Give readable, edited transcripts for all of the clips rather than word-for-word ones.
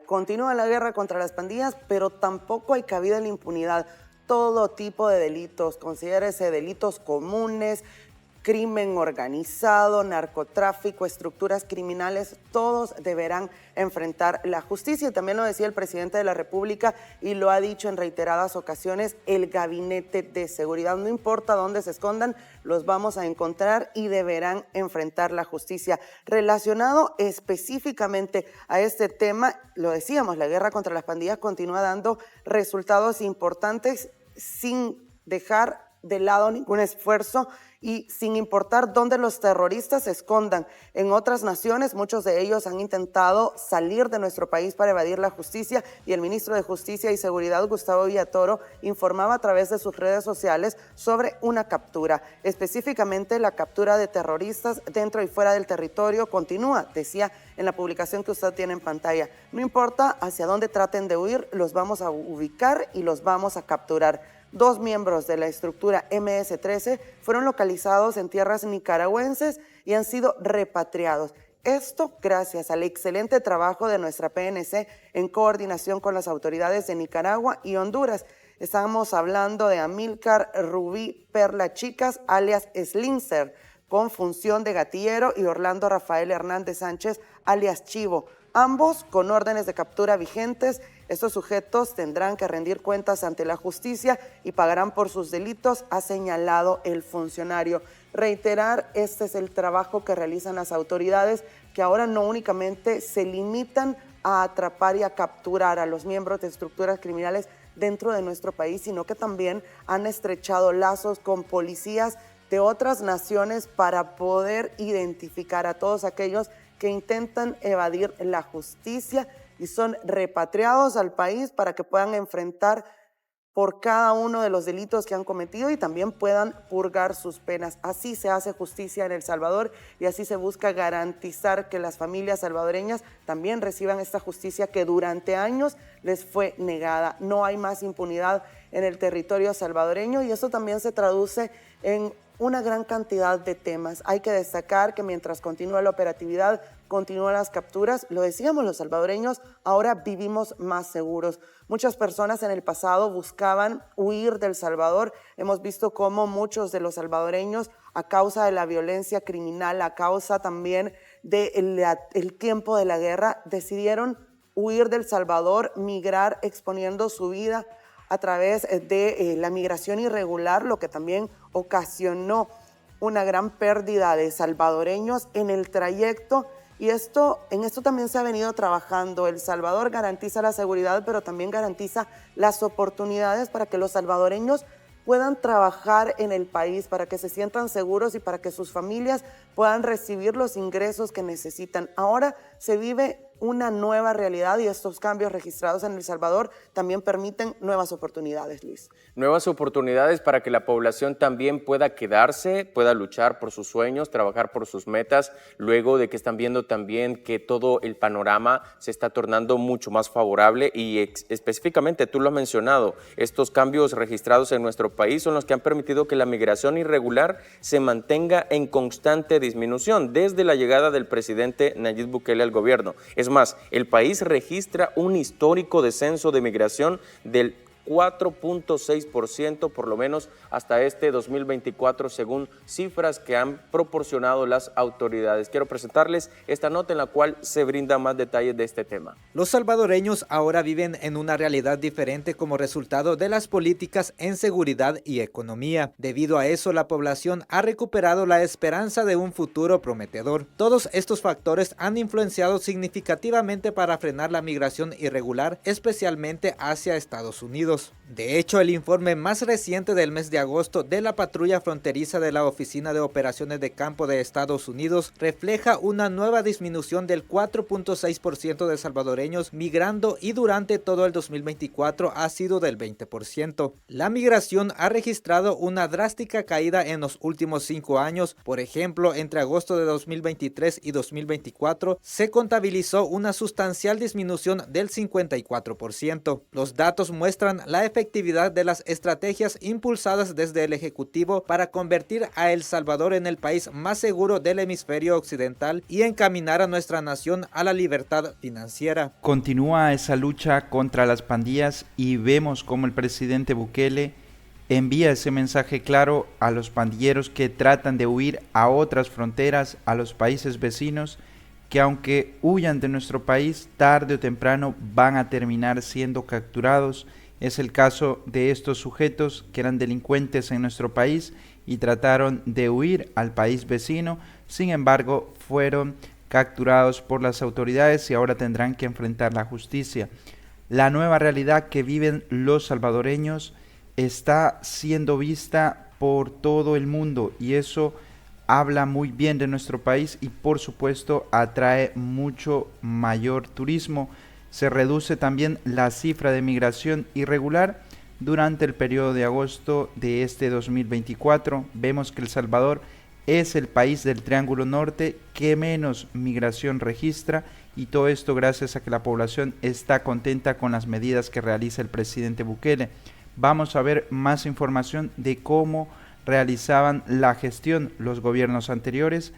continúa la guerra contra las pandillas, pero tampoco hay cabida en la impunidad. Todo tipo de delitos, considérese delitos comunes, crimen organizado, narcotráfico, estructuras criminales, todos deberán enfrentar la justicia. Y también lo decía el presidente de la República y lo ha dicho en reiteradas ocasiones, el Gabinete de Seguridad. No importa dónde se escondan, los vamos a encontrar y deberán enfrentar la justicia. Relacionado específicamente a este tema, lo decíamos, la guerra contra las pandillas continúa dando resultados importantes sin dejar de lado ningún esfuerzo y sin importar dónde los terroristas se escondan. En otras naciones, muchos de ellos han intentado salir de nuestro país para evadir la justicia y el ministro de Justicia y Seguridad, Gustavo Villatoro, informaba a través de sus redes sociales sobre una captura. Específicamente, la captura de terroristas dentro y fuera del territorio continúa, decía en la publicación que usted tiene en pantalla. No importa hacia dónde traten de huir, los vamos a ubicar y los vamos a capturar. 2 miembros de la estructura MS-13 fueron localizados en tierras nicaragüenses y han sido repatriados. Esto gracias al excelente trabajo de nuestra PNC en coordinación con las autoridades de Nicaragua y Honduras. Estamos hablando de Amílcar Rubí Perla Chicas, alias Slincer, con función de gatillero, y Orlando Rafael Hernández Sánchez, alias Chivo, ambos con órdenes de captura vigentes. Estos sujetos tendrán que rendir cuentas ante la justicia y pagarán por sus delitos, ha señalado el funcionario. Reiterar, este es el trabajo que realizan las autoridades, que ahora no únicamente se limitan a atrapar y a capturar a los miembros de estructuras criminales dentro de nuestro país, sino que también han estrechado lazos con policías de otras naciones para poder identificar a todos aquellos que intentan evadir la justicia y son repatriados al país para que puedan enfrentar por cada uno de los delitos que han cometido y también puedan purgar sus penas. Así se hace justicia en El Salvador y así se busca garantizar que las familias salvadoreñas también reciban esta justicia que durante años les fue negada. No hay más impunidad en el territorio salvadoreño y eso también se traduce en una gran cantidad de temas. Hay que destacar que mientras continúa la operatividad, continúan las capturas, lo decíamos, los salvadoreños ahora vivimos más seguros. Muchas personas en el pasado buscaban huir del Salvador. Hemos visto cómo muchos de los salvadoreños, a causa de la violencia criminal, a causa también del tiempo de la guerra, decidieron huir del Salvador, migrar exponiendo su vida a través de la migración irregular, lo que también ocasionó una gran pérdida de salvadoreños en el trayecto. Y en esto también se ha venido trabajando. El Salvador garantiza la seguridad, pero también garantiza las oportunidades para que los salvadoreños puedan trabajar en el país, para que se sientan seguros y para que sus familias puedan recibir los ingresos que necesitan. Ahora se vive una nueva realidad y estos cambios registrados en El Salvador también permiten nuevas oportunidades, Luis. Nuevas oportunidades para que la población también pueda quedarse, pueda luchar por sus sueños, trabajar por sus metas, luego de que están viendo también que todo el panorama se está tornando mucho más favorable y específicamente, tú lo has mencionado, estos cambios registrados en nuestro país son los que han permitido que la migración irregular se mantenga en constante disminución desde la llegada del presidente Nayib Bukele al gobierno. Es más, el país registra un histórico descenso de migración del 4.6% por lo menos hasta este 2024 según cifras que han proporcionado las autoridades. Quiero presentarles esta nota en la cual se brinda más detalles de este tema. Los salvadoreños ahora viven en una realidad diferente como resultado de las políticas en seguridad y economía. Debido a eso, la población ha recuperado la esperanza de un futuro prometedor. Todos estos factores han influenciado significativamente para frenar la migración irregular, especialmente hacia Estados Unidos. De hecho, el informe más reciente del mes de agosto de la patrulla fronteriza de la Oficina de Operaciones de Campo de Estados Unidos refleja una nueva disminución del 4.6% de salvadoreños migrando y durante todo el 2024 ha sido del 20%. La migración ha registrado una drástica caída en los últimos 5 años. Por ejemplo, entre agosto de 2023 y 2024 se contabilizó una sustancial disminución del 54%. Los datos muestran la efectividad de las estrategias impulsadas desde el Ejecutivo para convertir a El Salvador en el país más seguro del hemisferio occidental y encaminar a nuestra nación a la libertad financiera. Continúa esa lucha contra las pandillas y vemos cómo el presidente Bukele envía ese mensaje claro a los pandilleros que tratan de huir a otras fronteras, a los países vecinos, que aunque huyan de nuestro país, tarde o temprano van a terminar siendo capturados. Es el caso de estos sujetos que eran delincuentes en nuestro país y trataron de huir al país vecino, sin embargo fueron capturados por las autoridades y ahora tendrán que enfrentar la justicia. La nueva realidad que viven los salvadoreños está siendo vista por todo el mundo y eso habla muy bien de nuestro país y por supuesto atrae mucho mayor turismo. Se reduce también la cifra de migración irregular durante el periodo de agosto de este 2024. Vemos que El Salvador es el país del Triángulo Norte que menos migración registra y todo esto gracias a que la población está contenta con las medidas que realiza el presidente Bukele. Vamos a ver más información de cómo realizaban la gestión los gobiernos anteriores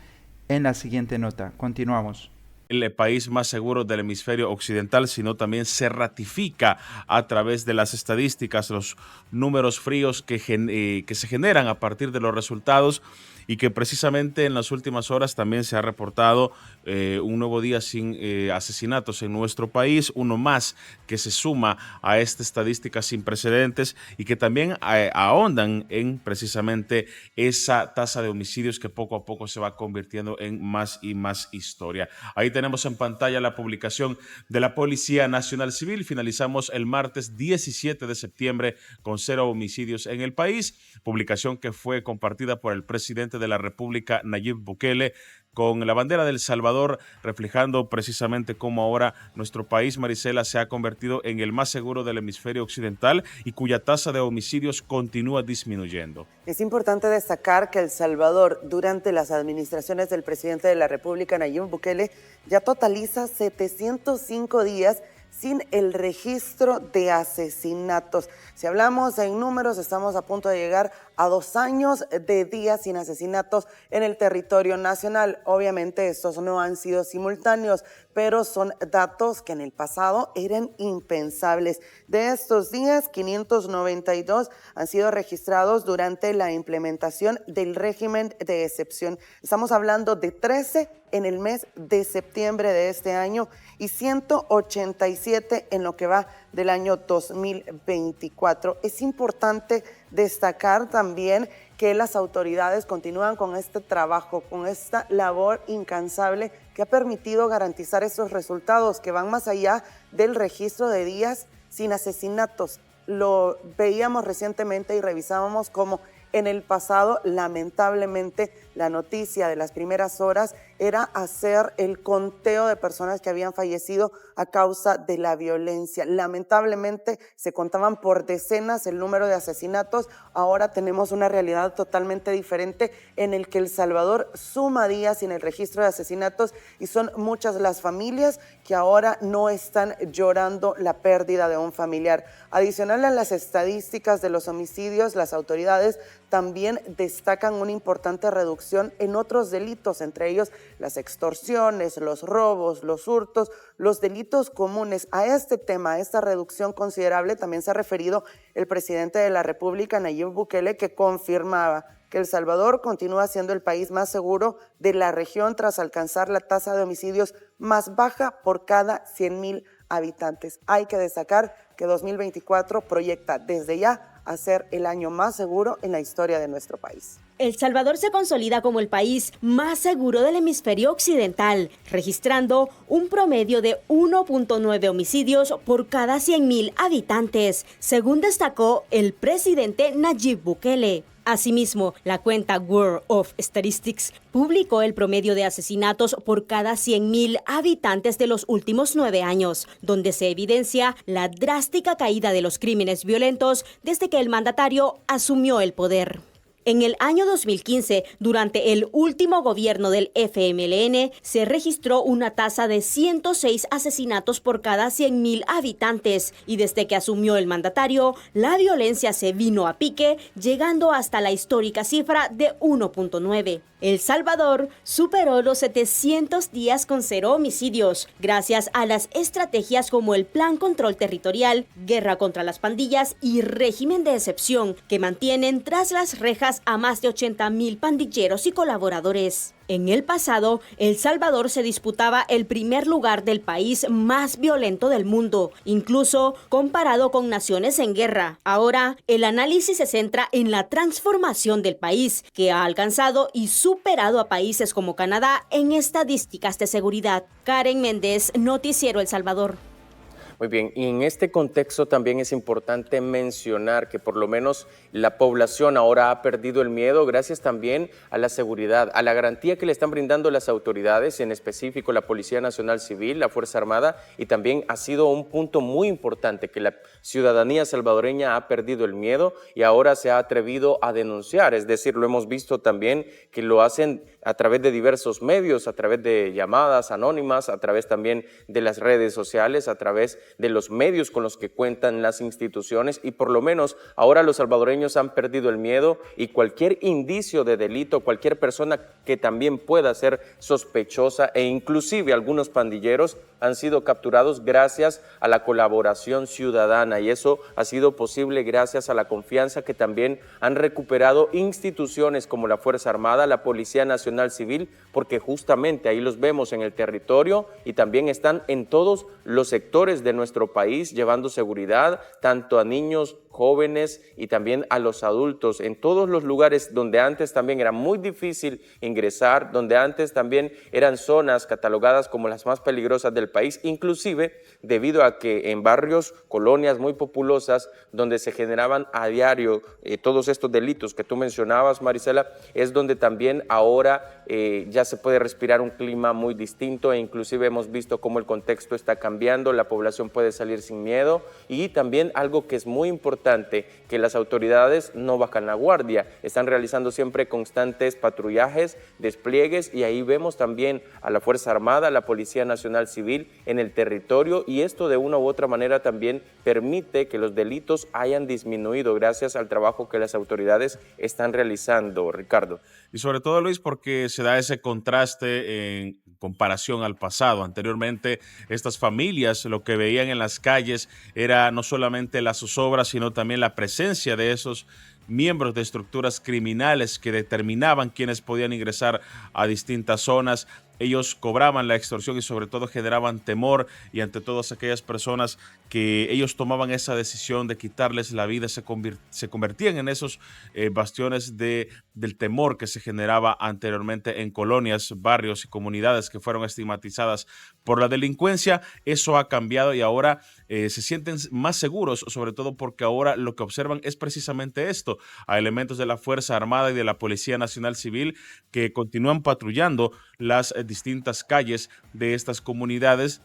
en la siguiente nota. Continuamos. El país más seguro del hemisferio occidental, sino también se ratifica a través de las estadísticas, los números fríos que se generan a partir de los resultados y que precisamente en las últimas horas también se ha reportado un nuevo día sin asesinatos en nuestro país, uno más que se suma a esta estadística sin precedentes y que también ahondan en precisamente esa tasa de homicidios que poco a poco se va convirtiendo en más y más historia. Ahí tenemos en pantalla la publicación de la Policía Nacional Civil. Finalizamos el martes 17 de septiembre con 0 homicidios en el país, publicación que fue compartida por el presidente de la República, Nayib Bukele, con la bandera de El Salvador, reflejando precisamente cómo ahora nuestro país, Marisela, se ha convertido en el más seguro del hemisferio occidental y cuya tasa de homicidios continúa disminuyendo. Es importante destacar que El Salvador, durante las administraciones del presidente de la República, Nayib Bukele, ya totaliza 705 días sin el registro de asesinatos. Si hablamos en números, estamos a punto de llegar a 2 años de días sin asesinatos en el territorio nacional. Obviamente estos no han sido simultáneos, pero son datos que en el pasado eran impensables. De estos días, 592 han sido registrados durante la implementación del régimen de excepción. Estamos hablando de 13 en el mes de septiembre de este año y 187 en lo que va del año 2024. Es importante destacar también que las autoridades continúan con este trabajo, con esta labor incansable que ha permitido garantizar esos resultados que van más allá del registro de días sin asesinatos. Lo veíamos recientemente y revisábamos cómo en el pasado, lamentablemente, la noticia de las primeras horas era hacer el conteo de personas que habían fallecido a causa de la violencia. Lamentablemente, se contaban por decenas el número de asesinatos. Ahora tenemos una realidad totalmente diferente en el que El Salvador suma días sin el registro de asesinatos y son muchas las familias que ahora no están llorando la pérdida de un familiar. Adicional a las estadísticas de los homicidios, las autoridades también destacan una importante reducción en otros delitos, entre ellos las extorsiones, los robos, los hurtos, los delitos comunes. A este tema, a esta reducción considerable, también se ha referido el presidente de la República, Nayib Bukele, que confirmaba que El Salvador continúa siendo el país más seguro de la región tras alcanzar la tasa de homicidios más baja por cada 100,000 habitantes. Hay que destacar que 2024 proyecta desde ya a ser el año más seguro en la historia de nuestro país. El Salvador se consolida como el país más seguro del hemisferio occidental, registrando un promedio de 1.9 homicidios por cada 100,000 habitantes, según destacó el presidente Nayib Bukele. Asimismo, la cuenta World of Statistics publicó el promedio de asesinatos por cada 100,000 habitantes de los últimos 9 años, donde se evidencia la drástica caída de los crímenes violentos desde que el mandatario asumió el poder. En el año 2015, durante el último gobierno del FMLN, se registró una tasa de 106 asesinatos por cada 100,000 habitantes y desde que asumió el mandatario, la violencia se vino a pique, llegando hasta la histórica cifra de 1.9. El Salvador superó los 700 días con 0 homicidios, gracias a las estrategias como el Plan Control Territorial, Guerra contra las Pandillas y Régimen de Excepción, que mantienen tras las rejas a más de 80,000 pandilleros y colaboradores. En el pasado, El Salvador se disputaba el primer lugar del país más violento del mundo, incluso comparado con naciones en guerra. Ahora, el análisis se centra en la transformación del país, que ha alcanzado y superado a países como Canadá en estadísticas de seguridad. Karen Méndez, Noticiero El Salvador. Muy bien, y en este contexto también es importante mencionar que por lo menos la población ahora ha perdido el miedo gracias también a la seguridad, a la garantía que le están brindando las autoridades, en específico la Policía Nacional Civil, la Fuerza Armada, y también ha sido un punto muy importante que la ciudadanía salvadoreña ha perdido el miedo y ahora se ha atrevido a denunciar, es decir, lo hemos visto también que lo hacen a través de diversos medios, a través de llamadas anónimas, a través también de las redes sociales, a través de los medios con los que cuentan las instituciones y por lo menos ahora los salvadoreños han perdido el miedo y cualquier indicio de delito, cualquier persona que también pueda ser sospechosa e inclusive algunos pandilleros han sido capturados gracias a la colaboración ciudadana y eso ha sido posible gracias a la confianza que también han recuperado instituciones como la Fuerza Armada, la Policía Nacional Civil, porque justamente ahí los vemos en el territorio y también están en todos los sectores de nuestro país llevando seguridad tanto a niños, jóvenes y también a los adultos, en todos los lugares donde antes también era muy difícil ingresar, donde antes también eran zonas catalogadas como las más peligrosas del país, inclusive debido a que en barrios, colonias muy populosas, donde se generaban a diario todos estos delitos que tú mencionabas, Marisela, es donde también ahora ya se puede respirar un clima muy distinto e inclusive hemos visto cómo el contexto está cambiando, la población puede salir sin miedo y también algo que es muy importante, que las autoridades no bajan la guardia, están realizando siempre constantes patrullajes, despliegues y ahí vemos también a la Fuerza Armada, a la Policía Nacional Civil en el territorio y esto de una u otra manera también permite que los delitos hayan disminuido gracias al trabajo que las autoridades están realizando, Ricardo. Y sobre todo, Luis, porque se da ese contraste en comparación al pasado. Anteriormente, estas familias lo que veían en las calles era no solamente la zozobra, sino también la presencia de esos miembros de estructuras criminales que determinaban quiénes podían ingresar a distintas zonas. Ellos cobraban la extorsión y sobre todo generaban temor y ante todas aquellas personas que ellos tomaban esa decisión de quitarles la vida se convertían en esos bastiones del temor que se generaba anteriormente en colonias, barrios y comunidades que fueron estigmatizadas por la delincuencia. Eso ha cambiado y ahora se sienten más seguros, sobre todo porque ahora lo que observan es precisamente esto, a elementos de la Fuerza Armada y de la Policía Nacional Civil que continúan patrullando las distintas calles de estas comunidades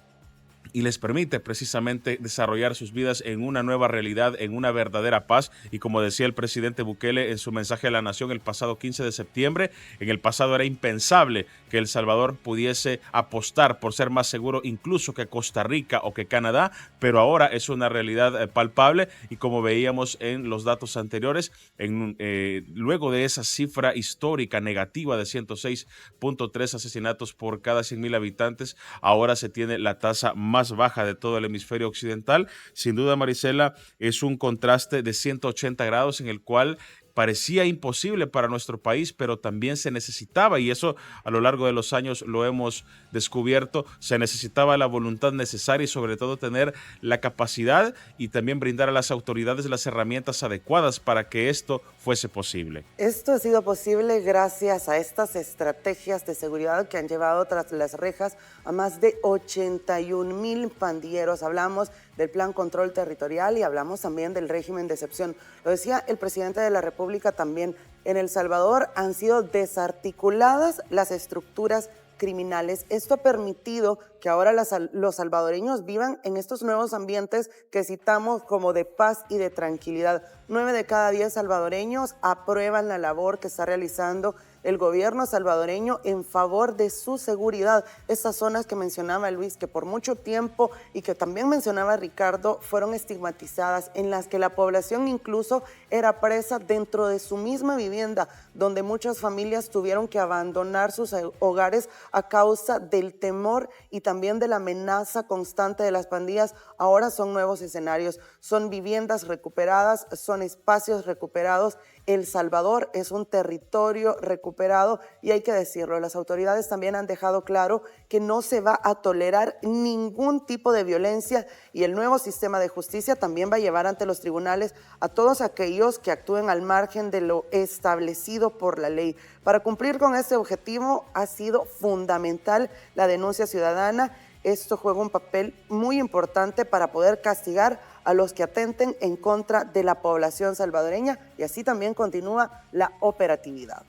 y les permite precisamente desarrollar sus vidas en una nueva realidad, en una verdadera paz. Y como decía el presidente Bukele en su mensaje a la nación el pasado 15 de septiembre, en el pasado era impensable que El Salvador pudiese apostar por ser más seguro incluso que Costa Rica o que Canadá, pero ahora es una realidad palpable y como veíamos en los datos anteriores, luego de esa cifra histórica negativa de 106.3 asesinatos por cada 100,000 habitantes, ahora se tiene la tasa más baja de todo el hemisferio occidental. Sin duda, Marisela, es un contraste de 180 grados en el cual parecía imposible para nuestro país, pero también se necesitaba, y eso a lo largo de los años lo hemos descubierto, se necesitaba la voluntad necesaria y sobre todo tener la capacidad y también brindar a las autoridades las herramientas adecuadas para que esto fuese posible. Esto ha sido posible gracias a estas estrategias de seguridad que han llevado tras las rejas a más de 81,000 pandilleros. Hablamos del Plan Control Territorial y hablamos también del régimen de excepción. Lo decía el presidente de la República también, en El Salvador han sido desarticuladas las estructuras criminales. Esto ha permitido que ahora los salvadoreños vivan en estos nuevos ambientes que citamos como de paz y de tranquilidad. 9 de cada 10 salvadoreños aprueban la labor que está realizando el gobierno salvadoreño en favor de su seguridad. Estas zonas que mencionaba Luis, que por mucho tiempo y que también mencionaba Ricardo, fueron estigmatizadas, en las que la población incluso era presa dentro de su misma vivienda, donde muchas familias tuvieron que abandonar sus hogares a causa del temor y también de la amenaza constante de las pandillas. Ahora son nuevos escenarios, son viviendas recuperadas, son espacios recuperados. El Salvador es un territorio recuperado y hay que decirlo, las autoridades también han dejado claro que no se va a tolerar ningún tipo de violencia y el nuevo sistema de justicia también va a llevar ante los tribunales a todos aquellos que actúen al margen de lo establecido por la ley. Para cumplir con este objetivo ha sido fundamental la denuncia ciudadana. Esto juega un papel muy importante para poder castigar a los que atenten en contra de la población salvadoreña y así también continúa la operatividad.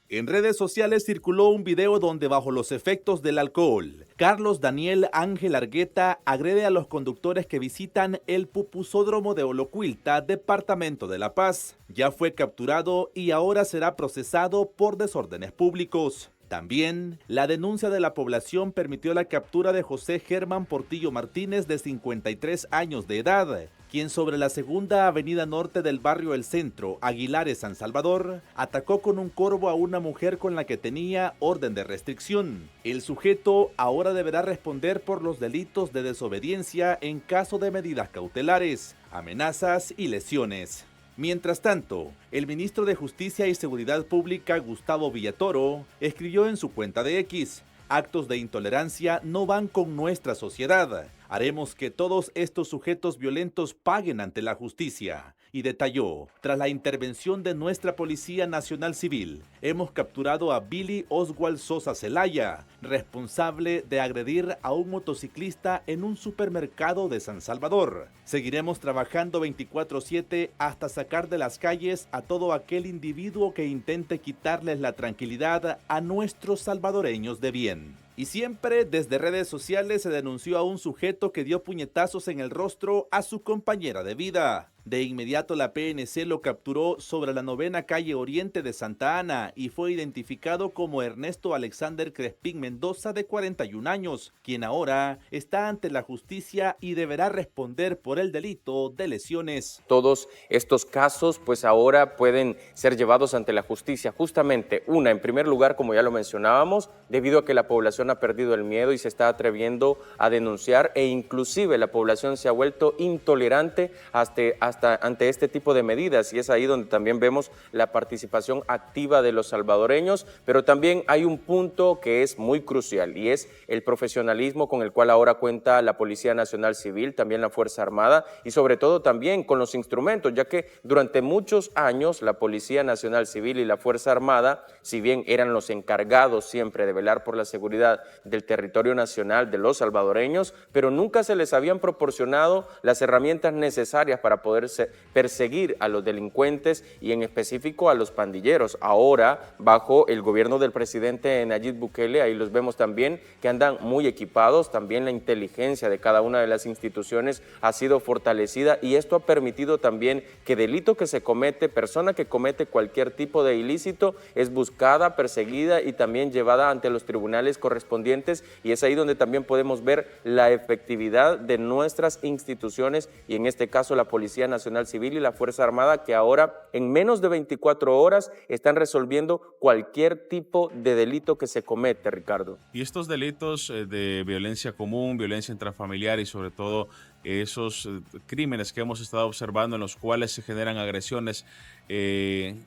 En redes sociales circuló un video donde bajo los efectos del alcohol, Carlos Daniel Ángel Argueta agrede a los conductores que visitan el pupusódromo de Olocuilta, departamento de La Paz. Ya fue capturado y ahora será procesado por desórdenes públicos. También, la denuncia de la población permitió la captura de José Germán Portillo Martínez, de 53 años de edad, quien sobre la segunda avenida norte del barrio El Centro, Aguilares, San Salvador, atacó con un corvo a una mujer con la que tenía orden de restricción. El sujeto ahora deberá responder por los delitos de desobediencia en caso de medidas cautelares, amenazas y lesiones. Mientras tanto, el ministro de Justicia y Seguridad Pública, Gustavo Villatoro, escribió en su cuenta de X: actos de intolerancia no van con nuestra sociedad. Haremos que todos estos sujetos violentos paguen ante la justicia. Y detalló: tras la intervención de nuestra Policía Nacional Civil, hemos capturado a Billy Oswald Sosa Zelaya, responsable de agredir a un motociclista en un supermercado de San Salvador. Seguiremos trabajando 24/7 hasta sacar de las calles a todo aquel individuo que intente quitarles la tranquilidad a nuestros salvadoreños de bien. Y siempre desde redes sociales se denunció a un sujeto que dio puñetazos en el rostro a su compañera de vida. De inmediato la PNC lo capturó sobre la 9ª calle Oriente de Santa Ana y fue identificado como Ernesto Alexander Crespín Mendoza, de 41 años, quien ahora está ante la justicia y deberá responder por el delito de lesiones. Todos estos casos pues ahora pueden ser llevados ante la justicia. Justamente en primer lugar, como ya lo mencionábamos, debido a que la población ha perdido el miedo y se está atreviendo a denunciar, e inclusive la población se ha vuelto intolerante hasta ante este tipo de medidas, y es ahí donde también vemos la participación activa de los salvadoreños. Pero también hay un punto que es muy crucial y es el profesionalismo con el cual ahora cuenta la Policía Nacional Civil, también la Fuerza Armada y sobre todo también con los instrumentos, ya que durante muchos años la Policía Nacional Civil y la Fuerza Armada, si bien eran los encargados siempre de velar por la seguridad del territorio nacional de los salvadoreños, pero nunca se les habían proporcionado las herramientas necesarias para poder perseguir a los delincuentes y en específico a los pandilleros. Ahora, bajo el gobierno del presidente Nayib Bukele, ahí los vemos también que andan muy equipados. También la inteligencia de cada una de las instituciones ha sido fortalecida y esto ha permitido también que delito que se comete, persona que comete cualquier tipo de ilícito, es buscada, perseguida y también llevada ante los tribunales correspondientes, y es ahí donde también podemos ver la efectividad de nuestras instituciones y en este caso la Policía Nacional Civil y la Fuerza Armada, que ahora en menos de 24 horas están resolviendo cualquier tipo de delito que se comete, Ricardo. Y estos delitos de violencia común, violencia intrafamiliar y sobre todo esos crímenes que hemos estado observando en los cuales se generan agresiones en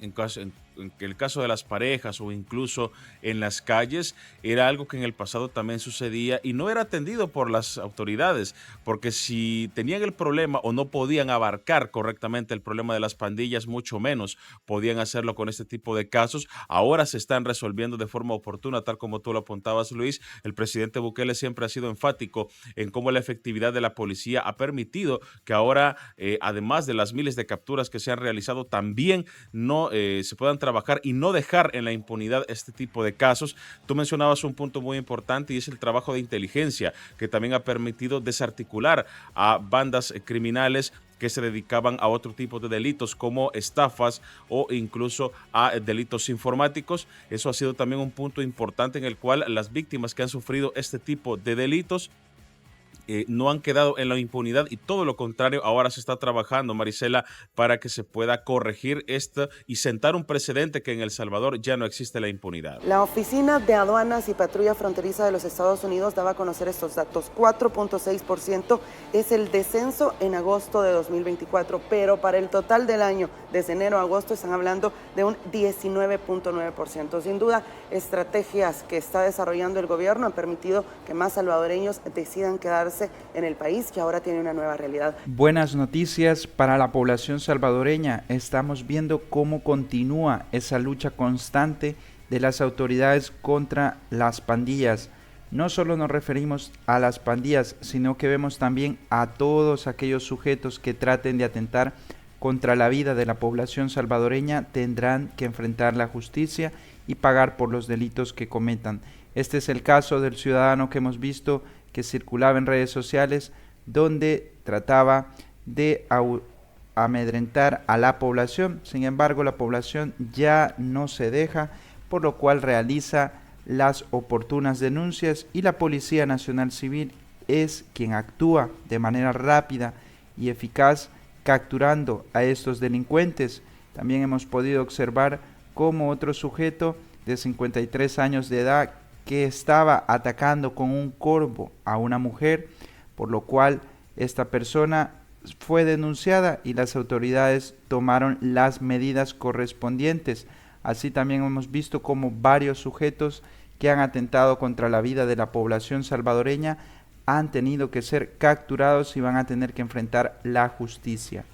el caso de las parejas o incluso en las calles, era algo que en el pasado también sucedía y no era atendido por las autoridades, porque si tenían el problema o no podían abarcar correctamente el problema de las pandillas, mucho menos podían hacerlo con este tipo de casos. Ahora se están resolviendo de forma oportuna, tal como tú lo apuntabas, Luis. El presidente Bukele siempre ha sido enfático en cómo la efectividad de la policía ha permitido que ahora, además de las miles de capturas que se han realizado, también se puedan trabajar trabajar y no dejar en la impunidad este tipo de casos. Tú mencionabas un punto muy importante y es el trabajo de inteligencia, que también ha permitido desarticular a bandas criminales que se dedicaban a otro tipo de delitos como estafas o incluso a delitos informáticos. Eso ha sido también un punto importante en el cual las víctimas que han sufrido este tipo de delitos no han quedado en la impunidad y todo lo contrario, ahora se está trabajando, Marisela, para que se pueda corregir esto y sentar un precedente que en El Salvador ya no existe la impunidad. La Oficina de Aduanas y Patrulla Fronteriza de los Estados Unidos daba a conocer estos datos. 4.6% es el descenso en agosto de 2024, pero para el total del año, desde enero a agosto, están hablando de un 19.9%. Sin duda, estrategias que está desarrollando el gobierno han permitido que más salvadoreños decidan quedarse en el país, que ahora tiene una nueva realidad. Buenas noticias para la población salvadoreña. Estamos viendo cómo continúa esa lucha constante de las autoridades contra las pandillas. No solo nos referimos a las pandillas, sino que vemos también a todos aquellos sujetos que traten de atentar contra la vida de la población salvadoreña, tendrán que enfrentar la justicia y pagar por los delitos que cometan. Este es el caso del ciudadano que hemos visto que circulaba en redes sociales, donde trataba de amedrentar a la población. Sin embargo, la población ya no se deja, por lo cual realiza las oportunas denuncias y la Policía Nacional Civil es quien actúa de manera rápida y eficaz capturando a estos delincuentes. También hemos podido observar cómo otro sujeto de 53 años de edad que estaba atacando con un corvo a una mujer, por lo cual esta persona fue denunciada y las autoridades tomaron las medidas correspondientes. Así también hemos visto como varios sujetos que han atentado contra la vida de la población salvadoreña han tenido que ser capturados y van a tener que enfrentar la justicia.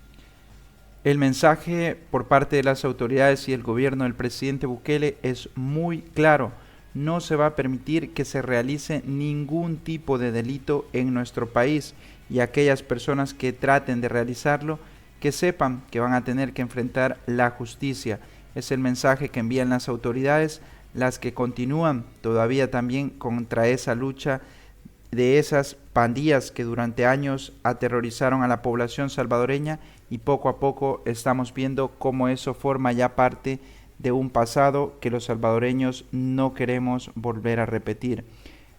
El mensaje por parte de las autoridades y el gobierno del presidente Bukele es muy claro. No se va a permitir que se realice ningún tipo de delito en nuestro país y aquellas personas que traten de realizarlo, que sepan que van a tener que enfrentar la justicia. Es el mensaje que envían las autoridades, las que continúan todavía también contra esa lucha de esas pandillas que durante años aterrorizaron a la población salvadoreña y poco a poco estamos viendo cómo eso forma ya parte de un pasado que los salvadoreños no queremos volver a repetir.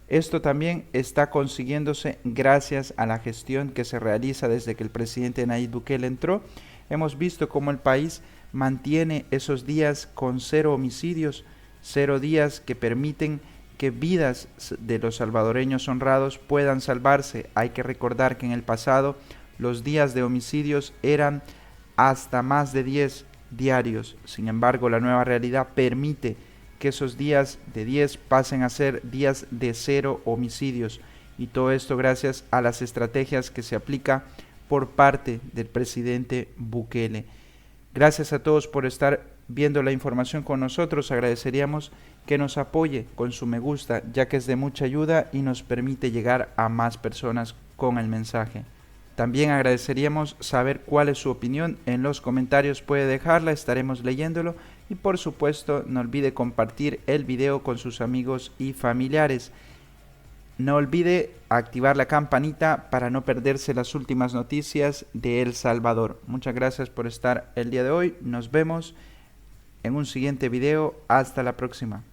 Esto también está consiguiéndose gracias a la gestión que se realiza desde que el presidente Nayib Bukele entró. Hemos visto cómo el país mantiene esos días con 0 homicidios, 0 días que permiten que vidas de los salvadoreños honrados puedan salvarse. Hay que recordar que en el pasado los días de homicidios eran hasta más de 10 diarios. Sin embargo, la nueva realidad permite que esos días de 10 pasen a ser días de 0 homicidios. Y todo esto gracias a las estrategias que se aplica por parte del presidente Bukele. Gracias a todos por estar viendo la información con nosotros. Agradeceríamos que nos apoye con su me gusta, ya que es de mucha ayuda y nos permite llegar a más personas con el mensaje. También agradeceríamos saber cuál es su opinión. En los comentarios puede dejarla, estaremos leyéndolo. Y por supuesto, no olvide compartir el video con sus amigos y familiares. No olvide activar la campanita para no perderse las últimas noticias de El Salvador. Muchas gracias por estar el día de hoy. Nos vemos en un siguiente video. Hasta la próxima.